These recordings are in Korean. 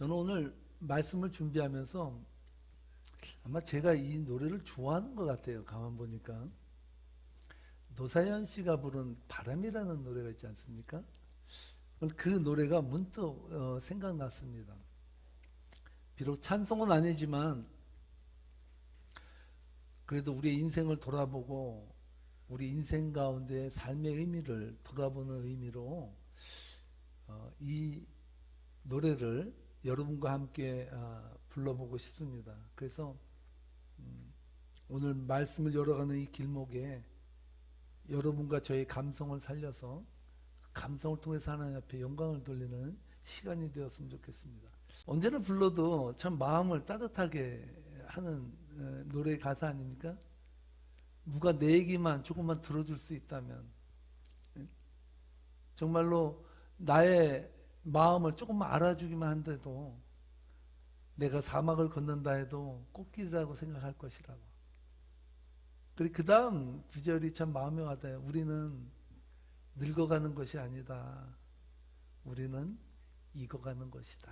저는 오늘 말씀을 준비하면서 아마 제가 이 노래를 좋아하는 것 같아요. 가만 보니까 노사연 씨가 부른 바람이라는 노래가 있지 않습니까? 그 노래가 문득 생각났습니다. 비록 찬송은 아니지만 그래도 우리의 인생을 돌아보고 우리 인생 가운데 삶의 의미를 돌아보는 의미로 이 노래를 여러분과 함께 불러보고 싶습니다. 그래서 오늘 말씀을 열어가는 이 길목에 여러분과 저의 감성을 살려서 감성을 통해서 하나님 앞에 영광을 돌리는 시간이 되었으면 좋겠습니다. 언제나 불러도 참 마음을 따뜻하게 하는 노래 가사 아닙니까? 누가 내 얘기만 조금만 들어줄 수 있다면, 정말로 나의 마음을 조금만 알아주기만 한데도 내가 사막을 걷는다 해도 꽃길이라고 생각할 것이라고. 그리고 그 다음 구절이 참 마음에 와닿아요. 우리는 늙어가는 것이 아니다. 우리는 익어가는 것이다.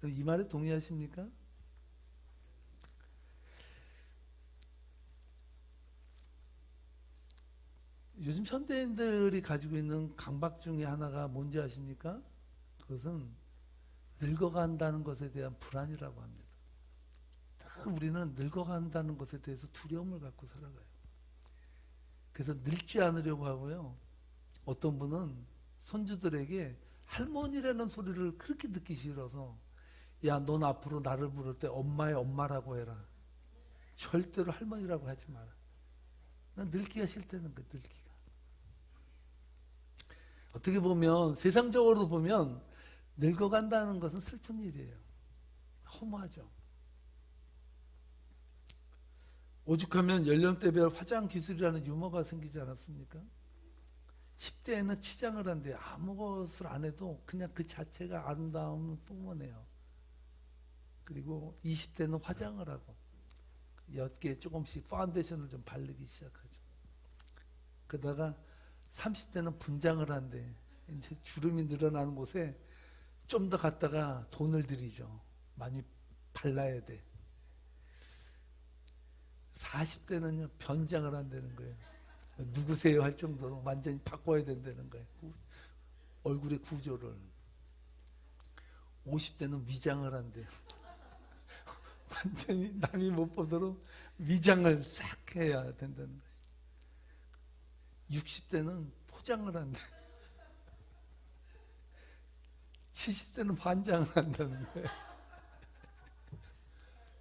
이 말에 동의하십니까? 요즘 현대인들이 가지고 있는 강박 중에 하나가 뭔지 아십니까? 그것은 늙어간다는 것에 대한 불안이라고 합니다. 우리는 늙어간다는 것에 대해서 두려움을 갖고 살아가요. 그래서 늙지 않으려고 하고요. 어떤 분은 손주들에게 할머니라는 소리를 그렇게 듣기 싫어서, 야, 넌 앞으로 나를 부를 때 엄마의 엄마라고 해라. 절대로 할머니라고 하지 마라. 난 늙기가 싫다는 거야, 늙기가. 어떻게 보면, 세상적으로 보면 늙어간다는 것은 슬픈 일이에요. 허무하죠. 오죽하면 연령대별 화장 기술이라는 유머가 생기지 않았습니까? 10대에는 치장을 한대. 아무것을 안 해도 그냥 그 자체가 아름다움을 뿜어내요. 그리고 20대는 화장을 하고 옅게 조금씩 파운데이션을 좀 바르기 시작하죠. 그러다가 30대는 분장을 한대. 이제 주름이 늘어나는 곳에 좀 더 갔다가 돈을 들이죠. 많이 발라야 돼. 40대는요, 변장을 한다는 거예요. 누구세요 할 정도로 완전히 바꿔야 된다는 거예요. 얼굴의 구조를. 50대는 위장을 한대요. 완전히 남이 못 보도록 위장을 싹 해야 된다는 거예요. 60대는 포장을 한대. 70대는 반장을 한다는 거예요.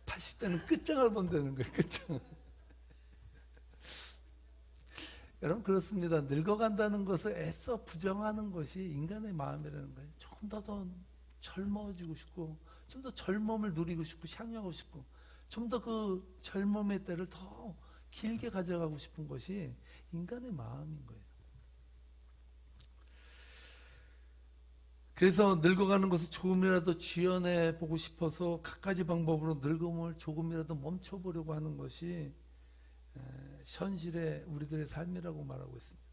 80대는 끝장을 본다는 거예요. 끝장을. 여러분, 그렇습니다. 늙어간다는 것을 애써 부정하는 것이 인간의 마음이라는 거예요. 좀 더 젊어지고 싶고, 좀 더 젊음을 누리고 싶고, 향유하고 싶고, 좀 더 그 젊음의 때를 더 길게 가져가고 싶은 것이 인간의 마음인 거예요. 그래서 늙어가는 것을 조금이라도 지연해 보고 싶어서 갖가지 방법으로 늙음을 조금이라도 멈춰보려고 하는 것이 현실의 우리들의 삶이라고 말하고 있습니다.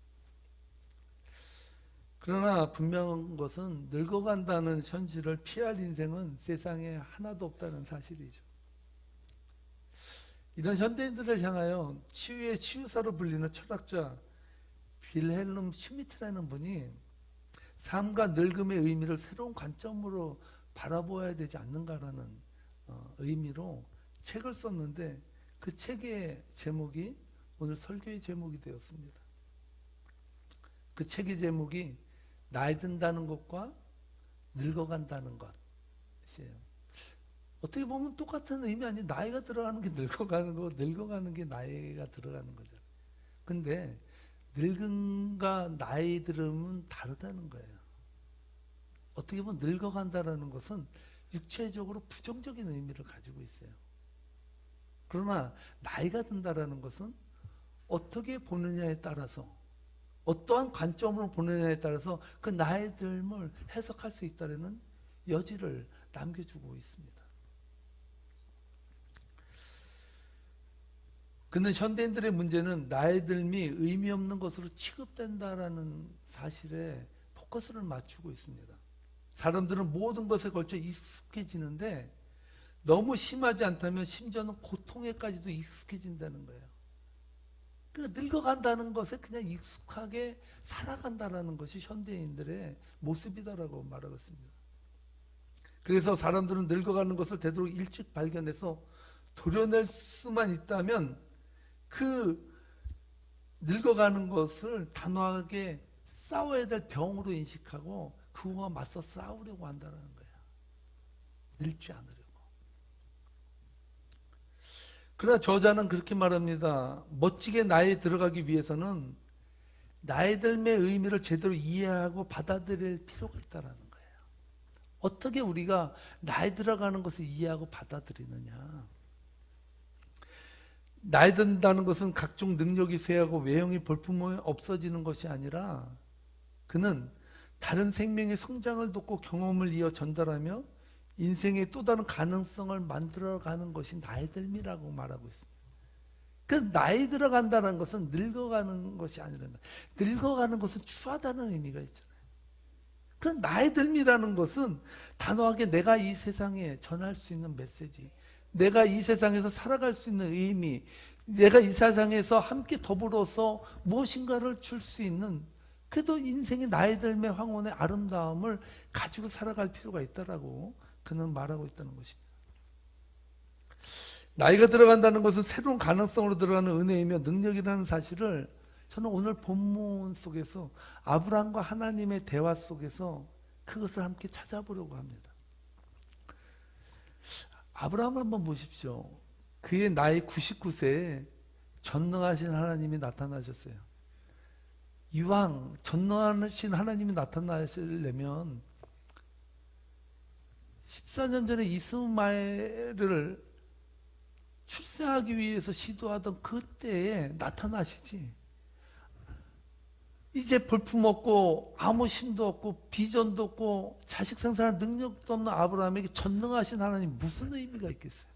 그러나 분명한 것은 늙어간다는 현실을 피할 인생은 세상에 하나도 없다는 사실이죠. 이런 현대인들을 향하여 치유의 치유사로 불리는 철학자 빌헬름 슈미트라는 분이 삶과 늙음의 의미를 새로운 관점으로 바라보아야 되지 않는가라는 의미로 책을 썼는데, 그 책의 제목이 오늘 설교의 제목이 되었습니다. 그 책의 제목이 나이 든다는 것과 늙어간다는 것이에요. 어떻게 보면 똑같은 의미 아니, 나이가 들어가는 게 늙어가는 거, 늙어가는 게 나이가 들어가는 거잖아요. 근데 늙음과 나이 들음은 다르다는 거예요. 어떻게 보면 늙어간다는 것은 육체적으로 부정적인 의미를 가지고 있어요. 그러나 나이가 든다는 것은 어떻게 보느냐에 따라서, 어떠한 관점으로 보느냐에 따라서 그 나이 듦을 해석할 수 있다는 여지를 남겨주고 있습니다. 근데 현대인들의 문제는 나이 듦이 의미 없는 것으로 취급된다라는 사실에 포커스를 맞추고 있습니다. 사람들은 모든 것에 걸쳐 익숙해지는데 너무 심하지 않다면 심지어는 고통에까지도 익숙해진다는 거예요. 그러니까 늙어간다는 것에 그냥 익숙하게 살아간다는 것이 현대인들의 모습이다라고 말하고 있습니다. 그래서 사람들은 늙어가는 것을 되도록 일찍 발견해서 도려낼 수만 있다면 그 늙어가는 것을 단호하게 싸워야 될 병으로 인식하고 그와 맞서 싸우려고 한다는 거예요. 늙지 않으려고. 그러나 저자는 그렇게 말합니다. 멋지게 나이에 들어가기 위해서는 나이 들의 의미를 제대로 이해하고 받아들일 필요가 있다는 거예요. 어떻게 우리가 나이 들어가는 것을 이해하고 받아들이느냐. 나이 든다는 것은 각종 능력이 쇠하고 외형이 볼품이 없어지는 것이 아니라 그는 다른 생명의 성장을 돕고 경험을 이어 전달하며 인생의 또 다른 가능성을 만들어가는 것이 나이 듦이라고 말하고 있습니다. 그 나이 들어간다는 것은 늙어가는 것이 아니라 늙어가는 것은 추하다는 의미가 있잖아요. 그 나이 듦이라는 것은 단호하게 내가 이 세상에 전할 수 있는 메시지, 내가 이 세상에서 살아갈 수 있는 의미, 내가 이 세상에서 함께 더불어서 무엇인가를 줄 수 있는 그래도 인생의 나이 듦의 황혼의 아름다움을 가지고 살아갈 필요가 있다라고 그는 말하고 있다는 것입니다. 나이가 들어간다는 것은 새로운 가능성으로 들어가는 은혜이며 능력이라는 사실을 저는 오늘 본문 속에서 아브라함과 하나님의 대화 속에서 그것을 함께 찾아보려고 합니다. 아브라함을 한번 보십시오. 그의 나이 99세에 전능하신 하나님이 나타나셨어요. 이왕 전능하신 하나님이 나타나시려면 14년 전에 이스마엘을 출생하기 위해서 시도하던 그때에 나타나시지. 이제 볼품없고 아무 힘도 없고 비전도 없고 자식 생산할 능력도 없는 아브라함에게 전능하신 하나님 무슨 의미가 있겠어요?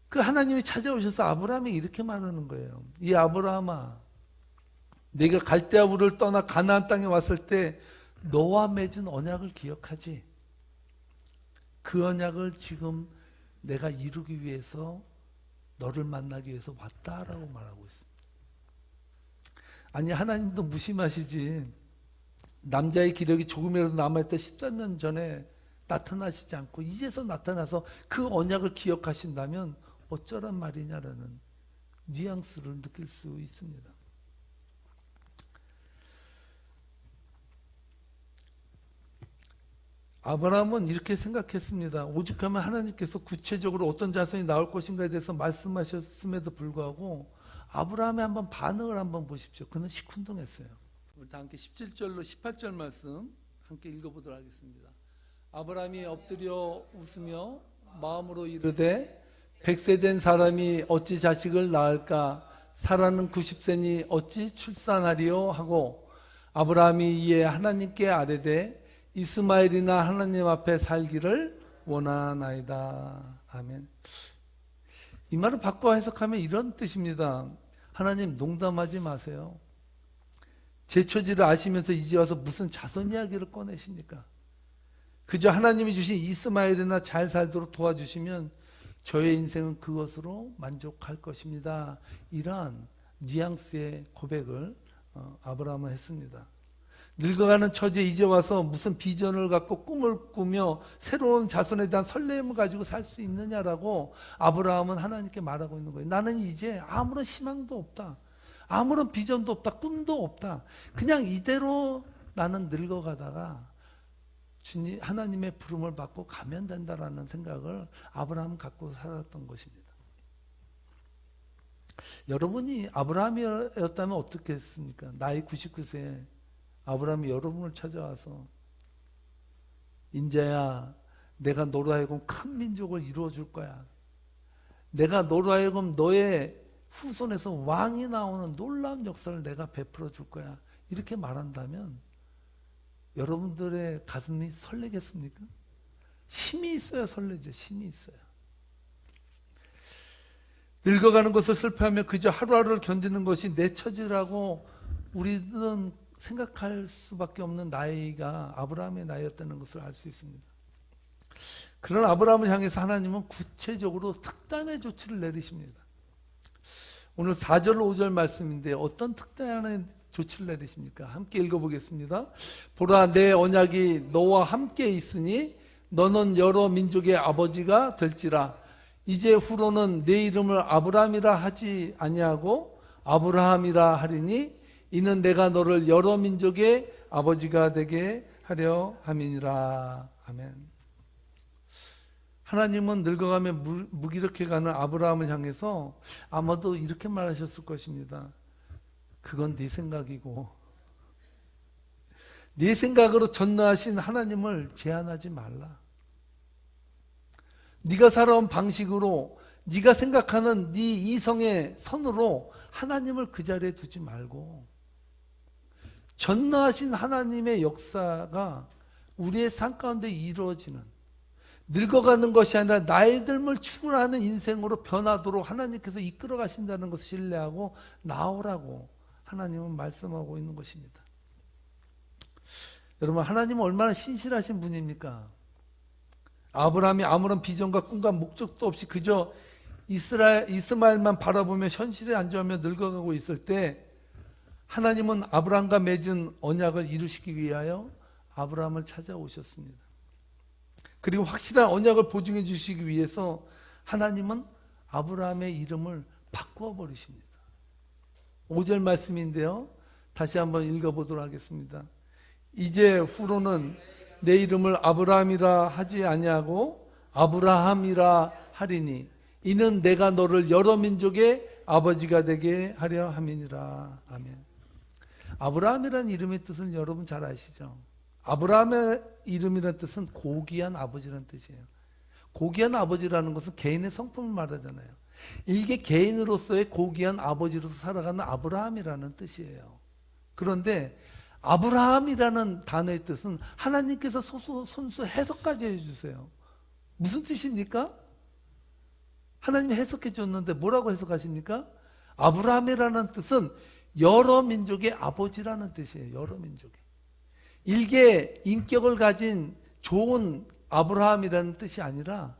그 하나님이 찾아오셔서 아브라함에게 이렇게 말하는 거예요. 이 아브라함아, 네가 갈대아 우를 떠나 가나안 땅에 왔을 때 너와 맺은 언약을 기억하지? 그 언약을 지금 내가 이루기 위해서 너를 만나기 위해서 왔다라고 말하고 있습니다. 아니 하나님도 무심하시지. 남자의 기력이 조금이라도 남아있던 13년 전에 나타나시지 않고 이제서 나타나서 그 언약을 기억하신다면 어쩌란 말이냐라는 뉘앙스를 느낄 수 있습니다. 아브라함은 이렇게 생각했습니다. 오직하면 하나님께서 구체적으로 어떤 자손이 나올 것인가에 대해서 말씀하셨음에도 불구하고 아브라함의 한번 반응을 한번 보십시오. 그는 시큰둥했어요. 우리 다 함께 17절로 18절 말씀 함께 읽어보도록 하겠습니다. 아브라함이 엎드려 웃으며 마음으로 이르되 100세 된 사람이 어찌 자식을 낳을까? 사라는 90세니 어찌 출산하리요? 하고 아브라함이 이에 하나님께 아뢰되 이스마엘이나 하나님 앞에 살기를 원하나이다. 아멘. 이 말을 바꿔 해석하면 이런 뜻입니다. 하나님 농담하지 마세요. 제 처지를 아시면서 이제 와서 무슨 자손 이야기를 꺼내십니까? 그저 하나님이 주신 이스마엘이나 잘 살도록 도와주시면 저의 인생은 그것으로 만족할 것입니다. 이러한 뉘앙스의 고백을 아브라함은 했습니다. 늙어가는 처지에 이제 와서 무슨 비전을 갖고 꿈을 꾸며 새로운 자손에 대한 설렘을 가지고 살 수 있느냐라고 아브라함은 하나님께 말하고 있는 거예요. 나는 이제 아무런 희망도 없다. 아무런 비전도 없다. 꿈도 없다. 그냥 이대로 나는 늙어가다가 주님 하나님의 부름을 받고 가면 된다라는 생각을 아브라함은 갖고 살았던 것입니다. 여러분이 아브라함이었다면 어떻게 했습니까? 나이 99세에 아브라함이 여러분을 찾아와서 인자야 내가 너로 하여금 큰 민족을 이루어줄 거야. 내가 너로 하여금 너의 후손에서 왕이 나오는 놀라운 역사를 내가 베풀어 줄 거야. 이렇게 말한다면 여러분들의 가슴이 설레겠습니까? 힘이 있어야 설레죠. 힘이 있어야. 늙어가는 것을 슬퍼하며 그저 하루하루를 견디는 것이 내 처지라고 우리는 생각할 수밖에 없는 나이가 아브라함의 나이였다는 것을 알 수 있습니다. 그런 아브라함을 향해서 하나님은 구체적으로 특단의 조치를 내리십니다. 오늘 4절 5절 말씀인데 어떤 특단의 조치를 내리십니까? 함께 읽어보겠습니다. 보라, 내 언약이 너와 함께 있으니 너는 여러 민족의 아버지가 될지라. 이제 후로는 내 이름을 아브라함이라 하지 아니하고 아브라함이라 하리니 이는 내가 너를 여러 민족의 아버지가 되게 하려 함이니라. 아멘. 하나님은 늙어가며 무기력해가는 아브라함을 향해서 아마도 이렇게 말하셨을 것입니다. 그건 네 생각이고 네 생각으로 전능하신 하나님을 제한하지 말라. 네가 살아온 방식으로 네가 생각하는 네 이성의 선으로 하나님을 그 자리에 두지 말고 전능하신 하나님의 역사가 우리의 삶 가운데 이루어지는, 늙어가는 것이 아니라 나이 듦을 추구하는 인생으로 변하도록 하나님께서 이끌어 가신다는 것을 신뢰하고 나오라고 하나님은 말씀하고 있는 것입니다. 여러분, 하나님은 얼마나 신실하신 분입니까? 아브라함이 아무런 비전과 꿈과 목적도 없이 그저 이스마엘만 바라보며 현실에 안주하며 늙어가고 있을 때 하나님은 아브라함과 맺은 언약을 이루시기 위하여 아브라함을 찾아오셨습니다. 그리고 확실한 언약을 보증해 주시기 위해서 하나님은 아브라함의 이름을 바꾸어 버리십니다. 5절 말씀인데요. 다시 한번 읽어보도록 하겠습니다. 이제 후로는 내 이름을 아브라함이라 하지 아니하고 아브라함이라 하리니 이는 내가 너를 여러 민족의 아버지가 되게 하려 함이니라. 아멘. 아브라함이라는 이름의 뜻은 여러분 잘 아시죠? 아브라함의 이름이라는 뜻은 고귀한 아버지라는 뜻이에요. 고귀한 아버지라는 것은 개인의 성품을 말하잖아요. 일개 개인으로서의 고귀한 아버지로서 살아가는 아브라함이라는 뜻이에요. 그런데 아브라함이라는 단어의 뜻은 하나님께서 손수 해석까지 해주세요. 무슨 뜻입니까? 하나님이 해석해 줬는데 뭐라고 해석하십니까? 아브라함이라는 뜻은 여러 민족의 아버지라는 뜻이에요. 여러 민족의. 일개 인격을 가진 좋은 아브라함이라는 뜻이 아니라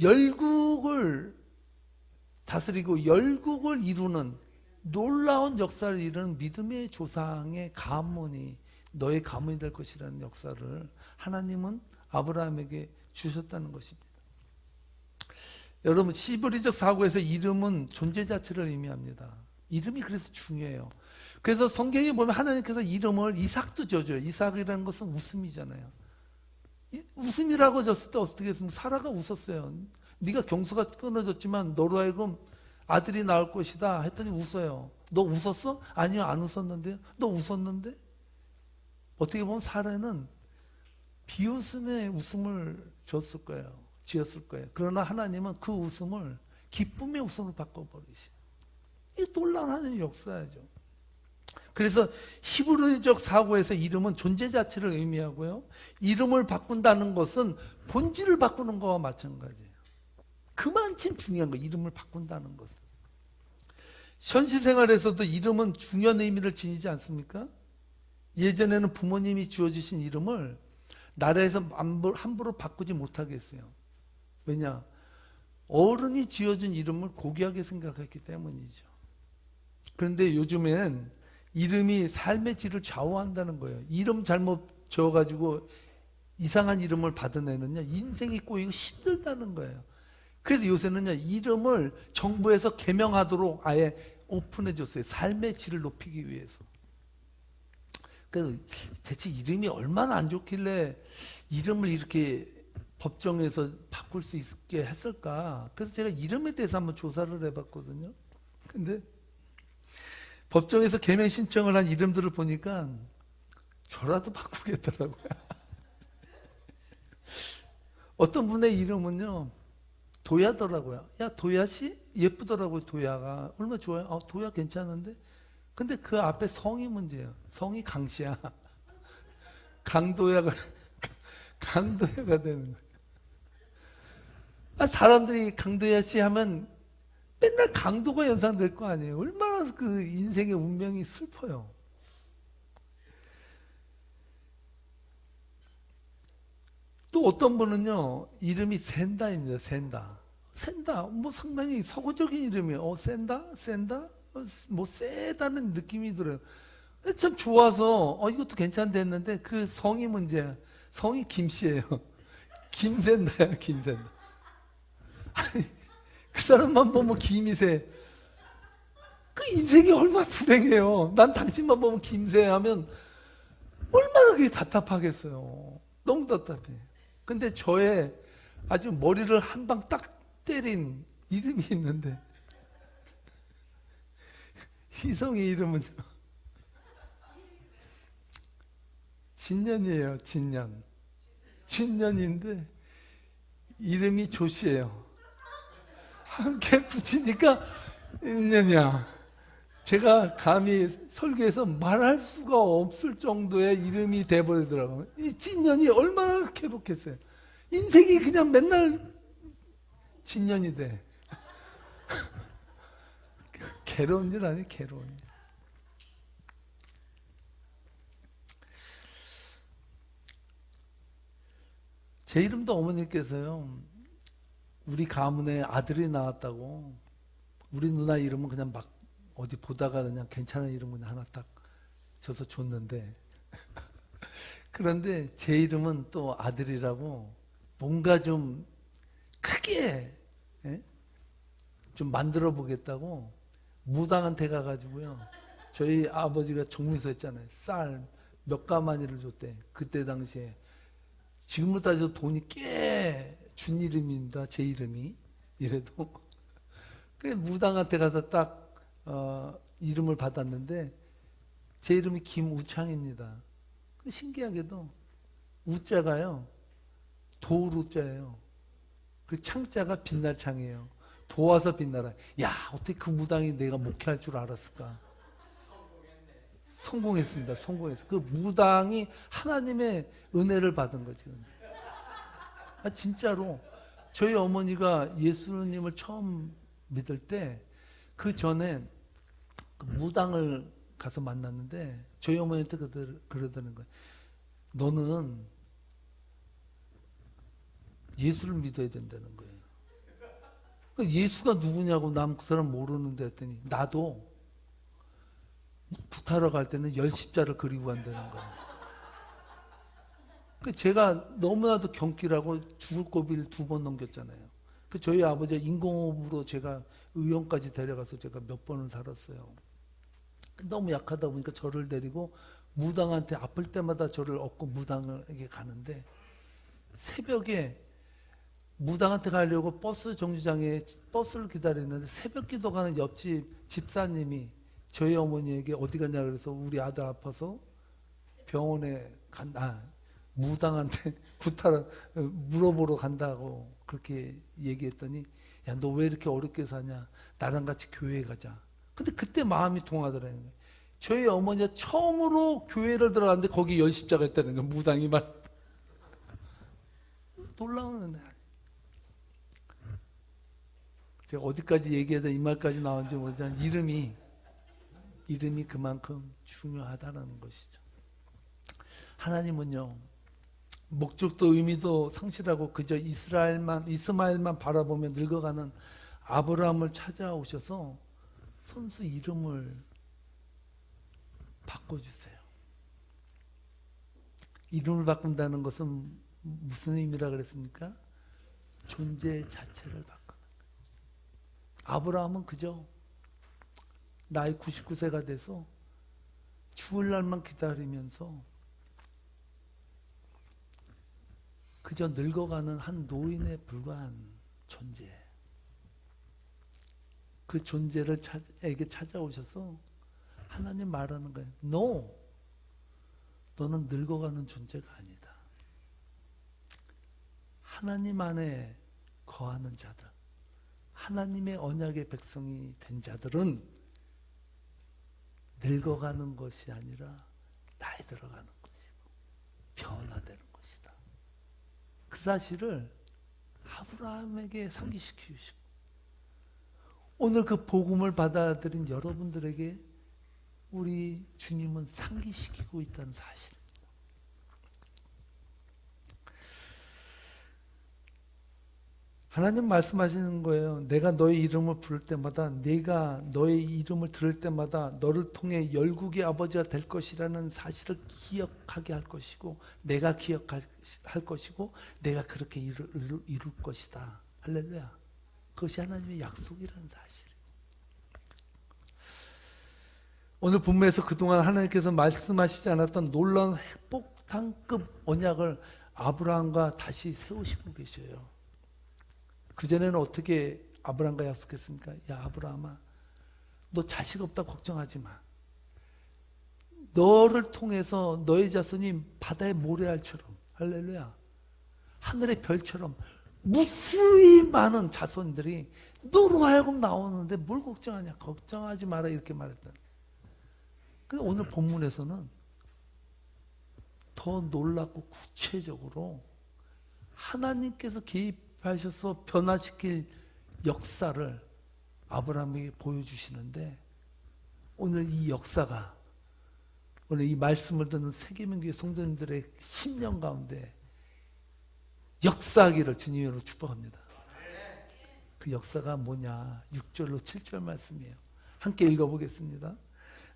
열국을 다스리고 열국을 이루는 놀라운 역사를 이루는 믿음의 조상의 가문이 너의 가문이 될 것이라는 역사를 하나님은 아브라함에게 주셨다는 것입니다. 여러분, 시브리적 사고에서 이름은 존재 자체를 의미합니다. 이름이 그래서 중요해요. 그래서 성경에 보면 하나님께서 이름을 이삭도 지어줘요. 이삭이라는 것은 웃음이잖아요. 웃음이라고 졌을 때 어떻게 했습니까? 사라가 웃었어요. 네가 경수가 끊어졌지만 너로 하여금 아들이 나올 것이다 했더니 웃어요. 너 웃었어? 아니요, 안 웃었는데요. 너 웃었는데? 어떻게 보면 사라는 비웃음의 웃음을 줬을 거예요. 지었을 거예요. 그러나 하나님은 그 웃음을 기쁨의 웃음으로 바꿔버리세요. 이 놀라운 하나님의 역사죠. 그래서 히브리적 사고에서 이름은 존재 자체를 의미하고요. 이름을 바꾼다는 것은 본질을 바꾸는 것과 마찬가지예요. 그만큼 중요한 거예요. 이름을 바꾼다는 것은. 현실 생활에서도 이름은 중요한 의미를 지니지 않습니까? 예전에는 부모님이 지어주신 이름을 나라에서 함부로 바꾸지 못하게 했어요. 왜냐? 어른이 지어준 이름을 고귀하게 생각했기 때문이죠. 그런데 요즘엔 이름이 삶의 질을 좌우한다는 거예요. 이름 잘못 지어가지고 이상한 이름을 받은 애는요, 인생이 꼬이고 힘들다는 거예요. 그래서 요새는요, 이름을 정부에서 개명하도록 아예 오픈해 줬어요. 삶의 질을 높이기 위해서. 그래서 대체 이름이 얼마나 안 좋길래 이름을 이렇게 법정에서 바꿀 수 있게 했을까? 그래서 제가 이름에 대해서 한번 조사를 해봤거든요. 근데 법정에서 개명 신청을 한 이름들을 보니까 저라도 바꾸겠더라고요. 어떤 분의 이름은요, 도야더라고요. 야, 도야씨? 예쁘더라고요, 도야가. 얼마나 좋아요? 도야 괜찮은데? 근데 그 앞에 성이 문제예요. 성이 강씨야. 강도야가 되는 거예요. 사람들이 강도야씨 하면 맨날 강도가 연상될 거 아니에요. 얼마나 그 인생의 운명이 슬퍼요. 또 어떤 분은요, 이름이 센다입니다. 센다. 뭐 상당히 서구적인 이름이에요. 센다? 뭐 세다는 느낌이 들어요. 참 좋아서 이것도 괜찮다 했는데 그 성이 문제야. 성이 김씨예요. 김센다야, 김센다. 아니, 그 사람만 보면 김이세. 그 인생이 얼마나 불행해요. 난 당신만 보면 김세 하면 얼마나 그게 답답하겠어요. 너무 답답해. 근데 저의 아주 머리를 한 방 딱 때린 이름이 있는데 희성의 이름은 진년이에요. 진년인데 이름이 조씨예요. 함께 붙이니까 인년이야. 제가 감히 설교에서 말할 수가 없을 정도의 이름이 돼버리더라고요. 이 진년이 얼마나 괴롭겠어요. 인생이 그냥 맨날 진년이 돼. 괴로운 일 아니에요, 괴로운 일. 제 이름도 어머니께서요, 우리 가문에 아들이 나왔다고, 우리 누나 이름은 그냥 막 어디 보다가 그냥 괜찮은 이름은 하나 딱 줘서 줬는데, 그런데 제 이름은 또 아들이라고 뭔가 좀 크게 좀 만들어 보겠다고 무당한테 가가지고요, 저희 아버지가 정미서 했잖아요. 쌀 몇 가마니를 줬대. 그때 당시에. 지금으로 따져서 돈이 꽤 준 이름입니다. 제 이름이. 이래도. 그 무당한테 가서 딱 이름을 받았는데 제 이름이 김우창입니다. 신기하게도 우자가요, 도우루자예요. 그 창자가 빛날 창이에요. 도와서 빛나라. 야, 어떻게 그 무당이 내가 목회할 줄 알았을까? 성공했습니다. 성공했어요. 그 무당이 하나님의 은혜를 받은 거죠. 진짜로. 저희 어머니가 예수님을 처음 믿을 때 그 전에 그 무당을 가서 만났는데 저희 어머니한테 그러더는 거예요. 너는 예수를 믿어야 된다는 거예요. 예수가 누구냐고 난 그 사람 모르는데 했더니 나도 구타러 갈 때는 10십자를 그리고 간다는 거예요. 제가 너무나도 경기라고 죽을 고비를 2번 넘겼잖아요. 저희 아버지가 인공호흡으로 제가 의원까지 데려가서 제가 몇 번을 살았어요. 너무 약하다 보니까 저를 데리고 무당한테 아플 때마다 저를 업고 무당에게 가는데 새벽에 무당한테 가려고 버스 정류장에 버스를 기다리는데 새벽 기도 가는 옆집 집사님이 저희 어머니에게 어디 갔냐 그래서 우리 아들 아파서 병원에 무당한테 구타를 물어보러 간다고 그렇게 얘기했더니 야, 너 왜 이렇게 어렵게 사냐? 나랑 같이 교회에 가자. 근데 그때 마음이 통하더라는 거예요. 저희 어머니가 처음으로 교회를 들어갔는데 거기 10십자가 있다는 거예요. 무당이 말. 놀라운 은혜. 제가 어디까지 얘기해야 이 말까지 나온지 모르지만 이름이 그만큼 중요하다는 것이죠. 하나님은요, 목적도 의미도 상실하고 그저 이스마엘만 바라보며 늙어가는 아브라함을 찾아오셔서 선수 이름을 바꿔주세요. 이름을 바꾼다는 것은 무슨 의미라 그랬습니까? 존재 자체를 바꾸는 거예요. 아브라함은 그저 나이 99세가 돼서 죽을 날만 기다리면서 그저 늙어가는 한 노인에 불과한 존재. 그 존재를 에게 찾아오셔서 하나님 말하는 거예요. No! 너는 늙어가는 존재가 아니다. 하나님 안에 거하는 자들, 하나님의 언약의 백성이 된 자들은 늙어가는 것이 아니라 나이 들어가는 것이고 변화되는 것이다. 그 사실을 아브라함에게 상기시키시고 오늘 그 복음을 받아들인 여러분들에게 우리 주님은 상기시키고 있다는 사실입니다. 하나님 말씀하시는 거예요. 내가 너의 이름을 부를 때마다, 내가 너의 이름을 들을 때마다 너를 통해 열국의 아버지가 될 것이라는 사실을 기억하게 할 것이고, 내가 기억할 것이고, 내가 그렇게 이룰 것이다. 할렐루야. 그것이 하나님의 약속이라는 사실이에요. 오늘 본문에서 그동안 하나님께서 말씀하시지 않았던 놀라운 핵폭탄급 언약을 아브라함과 다시 세우시고 계셔요. 그전에는 어떻게 아브라함과 약속했습니까? 야, 아브라함아, 너 자식 없다 걱정하지 마. 너를 통해서 너의 자손이 바다의 모래알처럼, 할렐루야, 하늘의 별처럼 무수히 많은 자손들이 너로 하여금 나오는데 뭘 걱정하냐? 걱정하지 마라, 이렇게 말했던. 근데 오늘 본문에서는 더 놀랍고 구체적으로 하나님께서 개입하셔서 변화시킬 역사를 아브라함에게 보여주시는데, 오늘 이 역사가, 오늘 이 말씀을 듣는 세계명교회 성도님들의 심령 가운데 역사하기를 주님으로 축복합니다. 그 역사가 뭐냐? 6절로 7절 말씀이에요. 함께 읽어보겠습니다.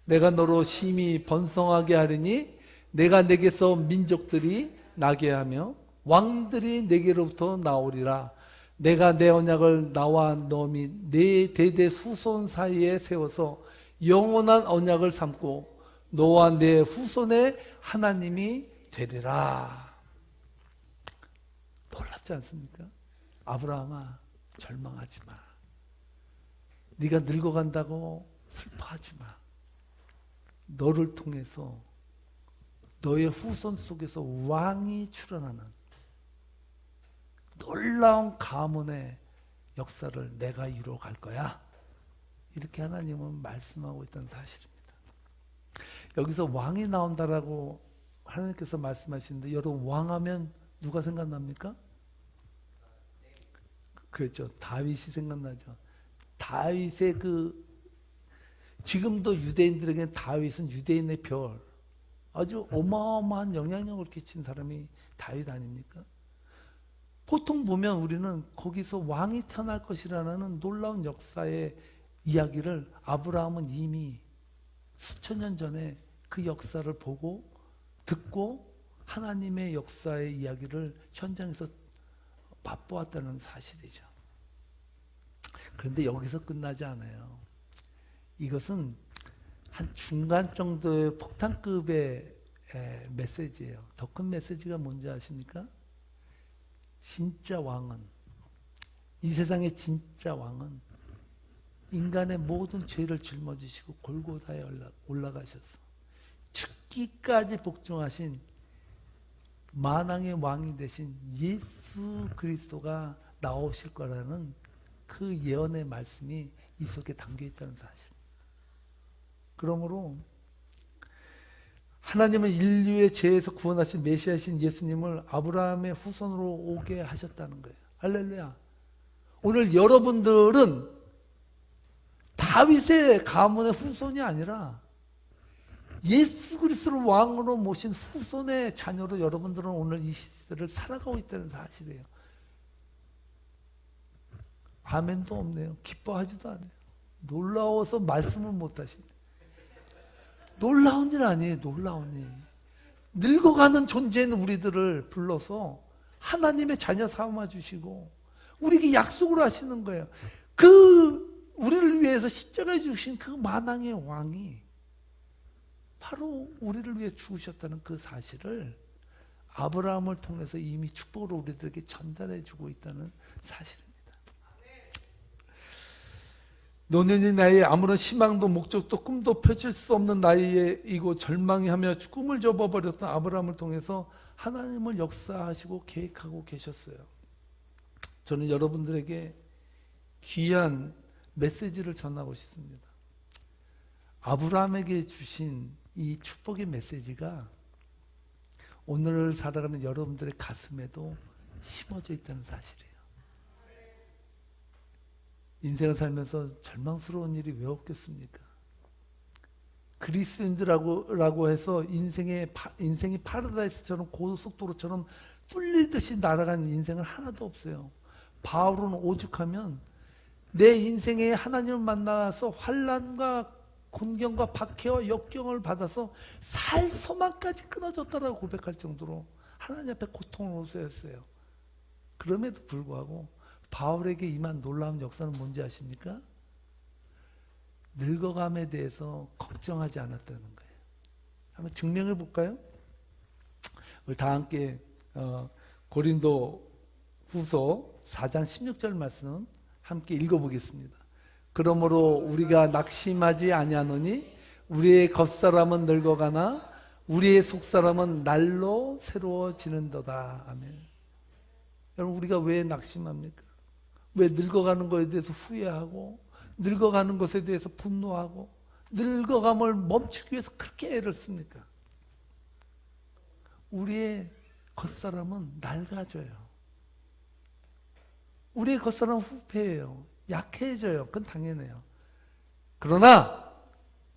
내가 너로 심히 번성하게 하리니 내가 내게서 민족들이 나게 하며 왕들이 내게로부터 나오리라. 내가 내 언약을 나와 너 및 내 대대 후손 사이에 세워서 영원한 언약을 삼고 너와 내 후손의 하나님이 되리라. 놀랍지 않습니까? 아브라함아, 절망하지 마. 네가 늙어간다고 슬퍼하지 마. 너를 통해서 너의 후손 속에서 왕이 출현하는 놀라운 가문의 역사를 내가 이루어갈 거야. 이렇게 하나님은 말씀하고 있다는 사실입니다. 여기서 왕이 나온다라고 하나님께서 말씀하시는데, 여러분, 왕하면 누가 생각납니까? 그렇죠. 다윗이 생각나죠. 다윗의 지금도 유대인들에게는 다윗은 유대인의 별, 아주 어마어마한 영향력을 끼친 사람이 다윗 아닙니까? 보통 보면 우리는 거기서 왕이 태어날 것이라는 놀라운 역사의 이야기를, 아브라함은 이미 수천 년 전에 그 역사를 보고 듣고 하나님의 역사의 이야기를 현장에서 맛보았다는 사실이죠. 그런데 여기서 끝나지 않아요. 이것은 한 중간 정도의 폭탄급의 메시지예요. 더 큰 메시지가 뭔지 아십니까? 진짜 왕은, 이 세상의 진짜 왕은 인간의 모든 죄를 짊어지시고 골고다에 올라가셔서 죽기까지 복종하신 만왕의 왕이 되신 예수 그리스도가 나오실 거라는 그 예언의 말씀이 이 속에 담겨 있다는 사실. 그러므로 하나님은 인류의 죄에서 구원하신 메시아신 예수님을 아브라함의 후손으로 오게 하셨다는 거예요. 할렐루야. 오늘 여러분들은 다윗의 가문의 후손이 아니라 예수 그리스도를 왕으로 모신 후손의 자녀로 여러분들은 오늘 이 시대를 살아가고 있다는 사실이에요. 아멘도 없네요. 기뻐하지도 않아요. 놀라워서 말씀을 못 하시네. 놀라운 일 아니에요. 놀라운 일. 늙어가는 존재인 우리들을 불러서 하나님의 자녀 삼아 주시고 우리에게 약속을 하시는 거예요. 우리를 위해서 십자가에 주신 그 만왕의 왕이 바로 우리를 위해 죽으셨다는 그 사실을 아브라함을 통해서 이미 축복으로 우리들에게 전달해 주고 있다는 사실입니다. 노년이 나이에 아무런 희망도 목적도 꿈도 펼칠 수 없는 나이이고 절망하며 꿈을 접어버렸던 아브라함을 통해서 하나님을 역사하시고 계획하고 계셨어요. 저는 여러분들에게 귀한 메시지를 전하고 싶습니다. 아브라함에게 주신 이 축복의 메시지가 오늘을 살아가는 여러분들의 가슴에도 심어져 있다는 사실이에요. 인생을 살면서 절망스러운 일이 왜 없겠습니까? 그리스도인들라고 해서 인생이 파라다이스처럼 고속도로처럼 뚫리듯이 날아가는 인생은 하나도 없어요. 바울은 오죽하면 내 인생에 하나님을 만나서 환난과 곤경과 박해와 역경을 받아서 살 소망까지 끊어졌다라고 고백할 정도로 하나님 앞에 고통을 호소했어요. 그럼에도 불구하고 바울에게 임한 놀라운 역사는 뭔지 아십니까? 늙어감에 대해서 걱정하지 않았다는 거예요. 한번 증명해 볼까요? 우리 다 함께 고린도 후서 4장 16절 말씀 함께 읽어보겠습니다. 그러므로 우리가 낙심하지 아니하노니 우리의 겉사람은 늙어가나 우리의 속사람은 날로 새로워지는도다. 아멘. 여러분, 우리가 왜 낙심합니까? 왜 늙어가는 것에 대해서 후회하고 늙어가는 것에 대해서 분노하고 늙어감을 멈추기 위해서 그렇게 애를 씁니까? 우리의 겉사람은 낡아져요. 우리의 겉사람은 후패해요. 약해져요. 그건 당연해요. 그러나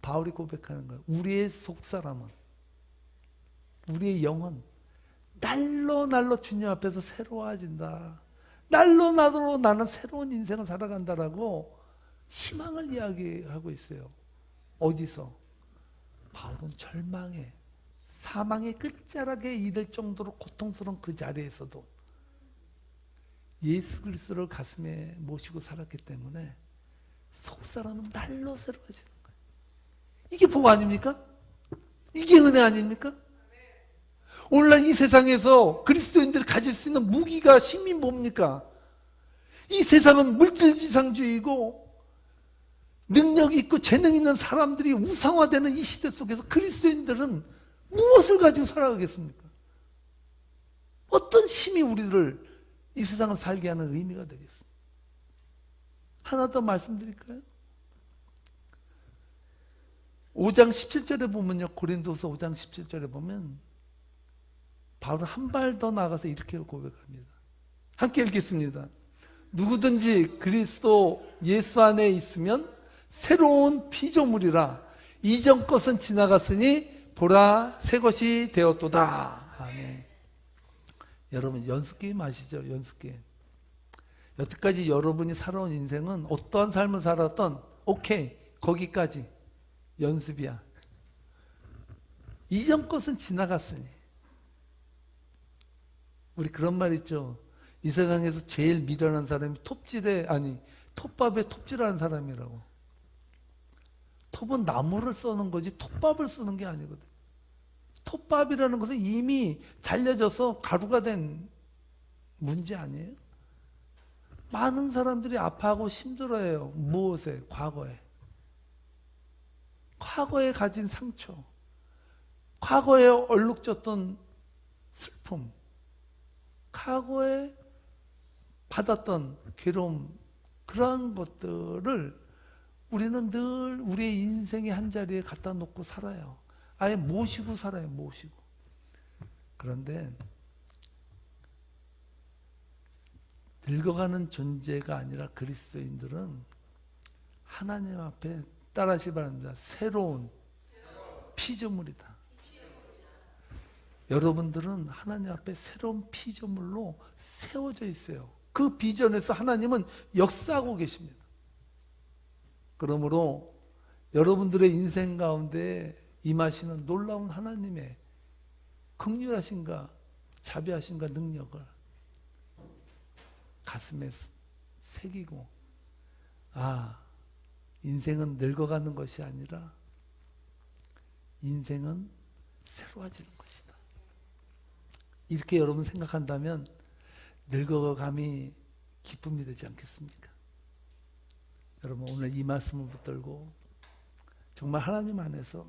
바울이 고백하는 거예요. 우리의 속사람은, 우리의 영혼 날로 주님 앞에서 새로워진다. 날로 나는 새로운 인생을 살아간다라고 희망을 이야기하고 있어요. 어디서? 바울은 절망에, 사망의 끝자락에 이를 정도로 고통스러운 그 자리에서도 예수 그리스도를 가슴에 모시고 살았기 때문에 속사람은 날로 새로워지는 거예요. 이게 복 아닙니까? 이게 은혜 아닙니까? 오늘날 이 세상에서 그리스도인들이 가질 수 있는 무기가 힘이 뭡니까? 이 세상은 물질지상주의고 능력 있고 재능 있는 사람들이 우상화되는 이 시대 속에서 그리스도인들은 무엇을 가지고 살아가겠습니까? 어떤 힘이 우리를 이 세상을 살게 하는 의미가 되겠습니까? 하나 더 말씀드릴까요? 5장 17절에 보면요, 고린도서 5장 17절에 보면 바울은 한 발 더 나가서 이렇게 고백합니다. 함께 읽겠습니다. 누구든지 그리스도 예수 안에 있으면 새로운 피조물이라 이전 것은 지나갔으니 보라 새 것이 되었도다. 아멘. 여러분, 연습게임 아시죠? 연습게임. 여태까지 여러분이 살아온 인생은 어떠한 삶을 살았던 오케이, 거기까지 연습이야. 이전 것은 지나갔으니. 우리 그런 말 있죠. 이 세상에서 제일 미련한 사람이 톱밥에 톱질하는 사람이라고. 톱은 나무를 써는 거지 톱밥을 쓰는 게 아니거든. 톱밥이라는 것은 이미 잘려져서 가루가 된 문제 아니에요? 많은 사람들이 아파하고 힘들어해요. 무엇에? 과거에. 과거에 가진 상처, 과거에 얼룩졌던 슬픔, 과거에 받았던 괴로움, 그러한 것들을 우리는 늘 우리의 인생의 한 자리에 갖다 놓고 살아요. 아예 모시고 살아요. 모시고. 그런데 늙어가는 존재가 아니라 그리스도인들은 하나님 앞에 따라하시기 바랍니다. 새로운 피조물이다. 여러분들은 하나님 앞에 새로운 피조물로 세워져 있어요. 그 비전에서 하나님은 역사하고 계십니다. 그러므로 여러분들의 인생 가운데 임하시는 놀라운 하나님의 긍휼하심과 자비하심과 능력을 가슴에 새기고, 인생은 늙어가는 것이 아니라 인생은 새로워지는 것이다. 이렇게 여러분 생각한다면 늙어감이 기쁨이 되지 않겠습니까? 여러분, 오늘 이 말씀을 붙들고 정말 하나님 안에서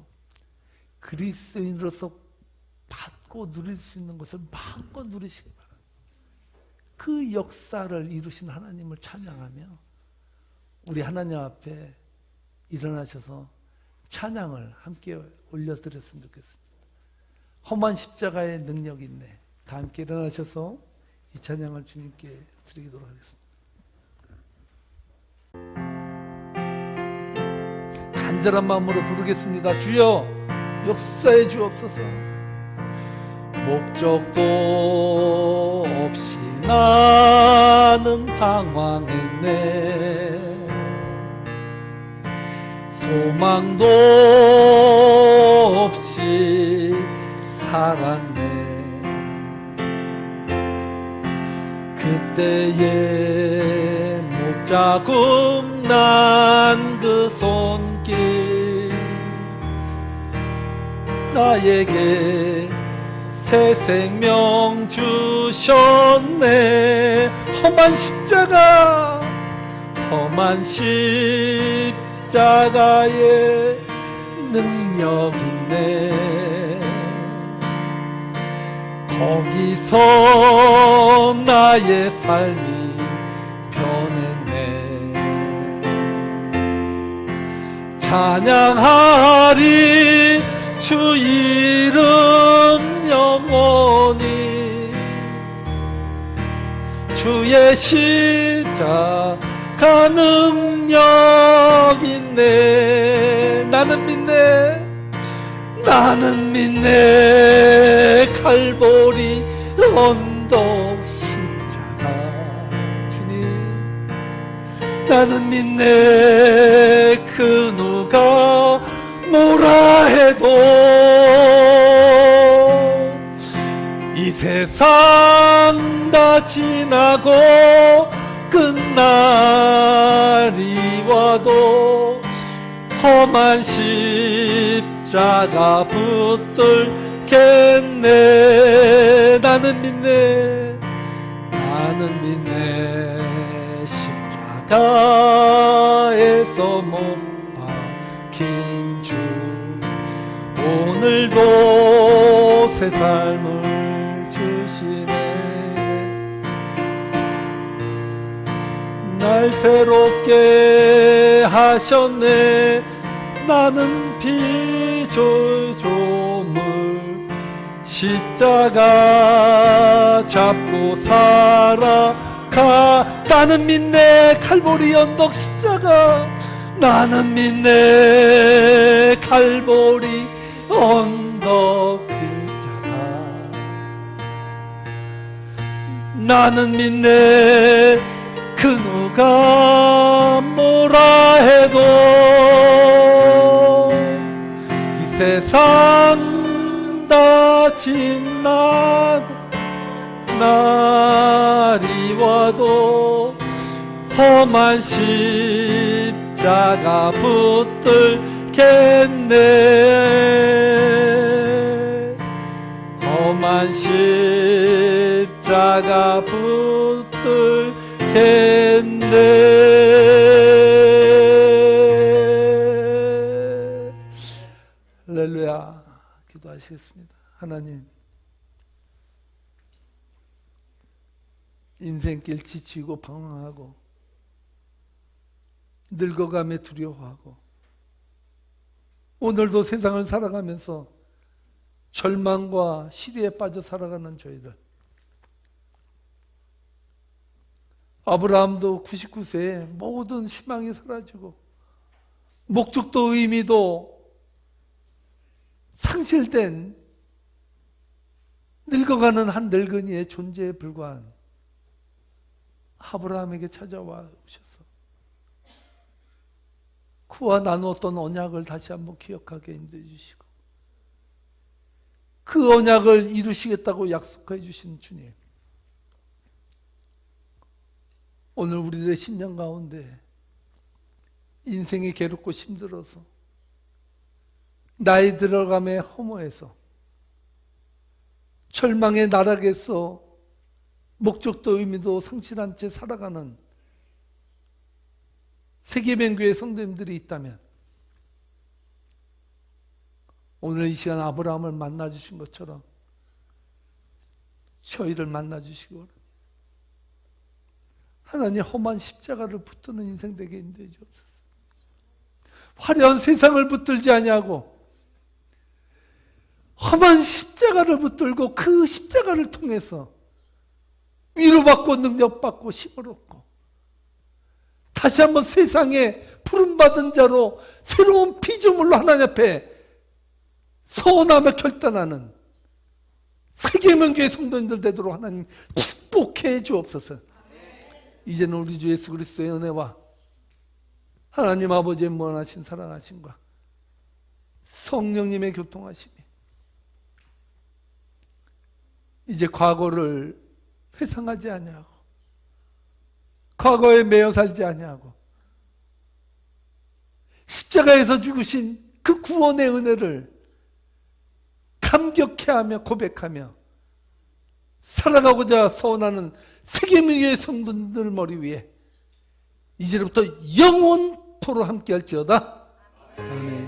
그리스도인으로서 받고 누릴 수 있는 것을 마음껏 누리시기 바랍니다. 그 역사를 이루신 하나님을 찬양하며 우리 하나님 앞에 일어나셔서 찬양을 함께 올려드렸으면 좋겠습니다. 험한 십자가의 능력이 있네. 다 함께 일어나셔서 이 찬양을 주님께 드리도록 하겠습니다. 간절한 마음으로 부르겠습니다. 주여 역사해 주옵소서. 목적도 없이 나는 방황했네. 소망도 없이 살았네. 그때에 못자국 난 그 손길, 나에게 새 생명 주셨네. 험한 십자가, 험한 십자가에 능력 있네. 거기서 나의 삶이 변했네. 찬양하리 주 이름 영원히. 주의 십자가 능력 있네. 나는 믿네. 나는 믿네. 칼보리 언덕 십자가 주님. 나는 믿네. 그 누가 뭐라 해도 이 세상 다 지나고 끝날이 와도 험한 십자가 붙들겠네. 나는 믿네. 나는 믿네. 십자가에서 못 박힌 주, 오늘도 새 삶을 주시네. 날 새롭게 하셨네. 나는 피조물 십자가 잡고 살아가. 나는 믿네. 칼보리 언덕 십자가. 나는 믿네. 칼보리 언덕 십자가. 나는 믿네. 그 누가 뭐라 해도 이 세상 다 지나고 날이 와도 험한 십자가 붙들겠네. 험한 십자가 붙들겠네. 할렐루야. 기도하시겠습니다. 하나님, 인생길 지치고 방황하고 늙어가며 두려워하고 오늘도 세상을 살아가면서 절망과 시대에 빠져 살아가는 저희들, 아브라함도 99세에 모든 희망이 사라지고 목적도 의미도 상실된 늙어가는 한 늙은이의 존재에 불과한 아브라함에게 찾아와 오셔서 그와 나누었던 언약을 다시 한번 기억하게 인도해 주시고 그 언약을 이루시겠다고 약속해 주신 주님, 오늘 우리들의 심령 가운데 인생이 괴롭고 힘들어서 나이 들어감에 허무해서 절망의 나락에서 목적도 의미도 상실한 채 살아가는 세계명교회 성도님들이 있다면 오늘 이 시간 아브라함을 만나주신 것처럼 저희를 만나주시고 하나님 험한 십자가를 붙드는 인생 되게 인도해 주옵소서. 화려한 세상을 붙들지 아니하고 험한 십자가를 붙들고 그 십자가를 통해서 위로받고 능력받고 힘을 얻고 다시 한번 세상에 부름받은 자로 새로운 피조물로 하나님 앞에 서원하며 결단하는 세계명교회 성도님들 되도록 하나님 회복해 주옵소서. 이제는 우리 주 예수 그리스도의 은혜와 하나님 아버지의 무한하신 사랑하심과 성령님의 교통하심이 이제 과거를 회상하지 아니하고 과거에 매여 살지 아니하고 십자가에서 죽으신 그 구원의 은혜를 감격해하며 고백하며 살아가고자 서원하는 세계미교의 성도들 머리 위에 이제부터 영원토로 함께할지어다. 아멘.